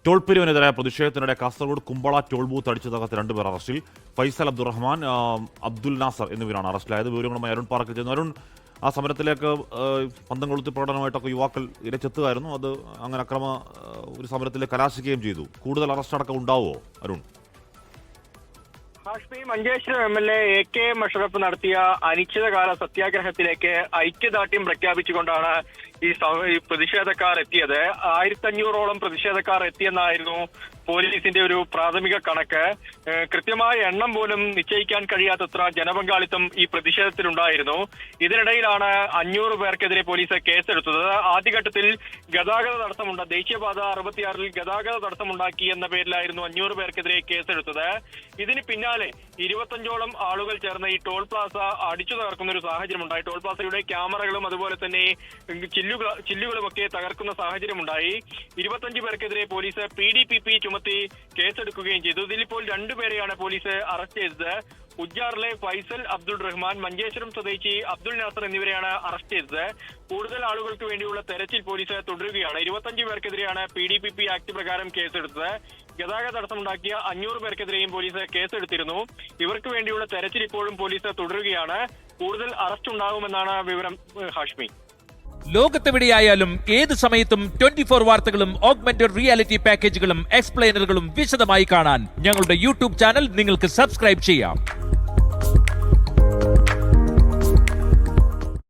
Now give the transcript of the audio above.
Toll പിരിവിനെതിരായ പ്രതിഷേധത്തിനിടെ Kasaragod Kumbala toll booth അടിച്ചു തകർത്ത് രണ്ടുപേർ അറസ്റ്റിൽ. ഫൈസൽ അബ്ദുറഹ്മാൻ, അബ്ദുൽ നാസർ എന്നിവരാണ് അറസ്റ്റിലായത്. വിവരങ്ങളുമായി അരുൺ പാർക്കിൽ ചെന്നു. അരുൺ, ആ സമരത്തിലേക്ക് പന്തം കൊളുത്തി പ്രകടനമായിട്ടൊക്കെ യുവാക്കൾ ഇരച്ചെത്തുകയായിരുന്നു. അത് അങ്ങനെ ഒരു സമരത്തിലേക്ക് കലാശിക്കുകയും ചെയ്തു. കൂടുതൽ അറസ്റ്റ് അടക്കം ഉണ്ടാവുമോ അരുൺ? ഹാഷ്മി, മഞ്ചേശ്വരം MLA AK മഷറഫ് നടത്തിയ അനിശ്ചിതകാല സത്യാഗ്രഹത്തിലേക്ക് ഐക്യദാർഢ്യം പ്രഖ്യാപിച്ചുകൊണ്ടാണ് ഈ പ്രതിഷേധക്കാർ എത്തിയത്. 1500ഓളം പ്രതിഷേധക്കാർ എത്തിയെന്നായിരുന്നു പോലീസിന്റെ ഒരു പ്രാഥമിക കണക്ക്. കൃത്യമായ എണ്ണം പോലും നിശ്ചയിക്കാൻ കഴിയാത്തത്ര ജനപങ്കാളിത്തം ഈ പ്രതിഷേധത്തിലുണ്ടായിരുന്നു. ഇതിനിടയിലാണ് 500 പേർക്കെതിരെ പോലീസ് കേസെടുത്തത്. ആദ്യഘട്ടത്തിൽ ഗതാഗത തടസ്സമുണ്ട്, ദേശീയപാത 66-ൽ ഗതാഗത തടസ്സമുണ്ടാക്കി എന്ന പേരിലായിരുന്നു 500 പേർക്കെതിരെ കേസെടുത്തത്. ഇതിന് പിന്നാലെ 25ഓളം ആളുകൾ ചേർന്ന് ഈ ടോൾ പ്ലാസ അടിച്ചു തകർക്കുന്ന ഒരു സാഹചര്യമുണ്ടായി. ടോൾ പ്ലാസയുടെ ക്യാമറകളും അതുപോലെ തന്നെ ചില്ലുകളുമൊക്കെ തകർക്കുന്ന സാഹചര്യമുണ്ടായി. 25 പേർക്കെതിരെ പോലീസ് PDPP ചുമത്തി കേസെടുക്കുകയും ചെയ്തു. ഇതിലിപ്പോൾ 2 പേരെയാണ് പോലീസ് അറസ്റ്റ് ചെയ്തത്. ഉജ്ജാറിലെ ഫൈസൽ അബ്ദുൾ റഹ്മാൻ, മഞ്ചേശ്വരം സ്വദേശി അബ്ദുൽ നാസർ എന്നിവരെയാണ് അറസ്റ്റ് ചെയ്തത്. കൂടുതൽ ആളുകൾക്ക് വേണ്ടിയുള്ള തെരച്ചിൽ പോലീസ് തുടരുകയാണ്. 25 പേർക്കെതിരെയാണ് PDPP ആക്ട് പ്രകാരം കേസെടുത്തത്. ഗതാഗത തടസ്സമുണ്ടാക്കിയ 500 പേർക്കെതിരെയും പോലീസ് കേസെടുത്തിരുന്നു. ഇവർക്ക് വേണ്ടിയുള്ള തെരച്ചിൽ ഇപ്പോഴും പോലീസ് തുടരുകയാണ്. കൂടുതൽ അറസ്റ്റ് ഉണ്ടാകുമെന്നാണ് വിവരം. ഹാഷ്മി, ലോകത്തെവിടെയായാലും ഏത് സമയത്തും 24 വാർത്തകളും ഓഗ്മെന്റഡ് റിയാലിറ്റി പാക്കേജുകളും എക്സ്പ്ലെയിനറുകളും വിശദമായി കാണാൻ ഞങ്ങളുടെ യൂട്യൂബ് ചാനൽ നിങ്ങൾക്ക് സബ്സ്ക്രൈബ് ചെയ്യാം.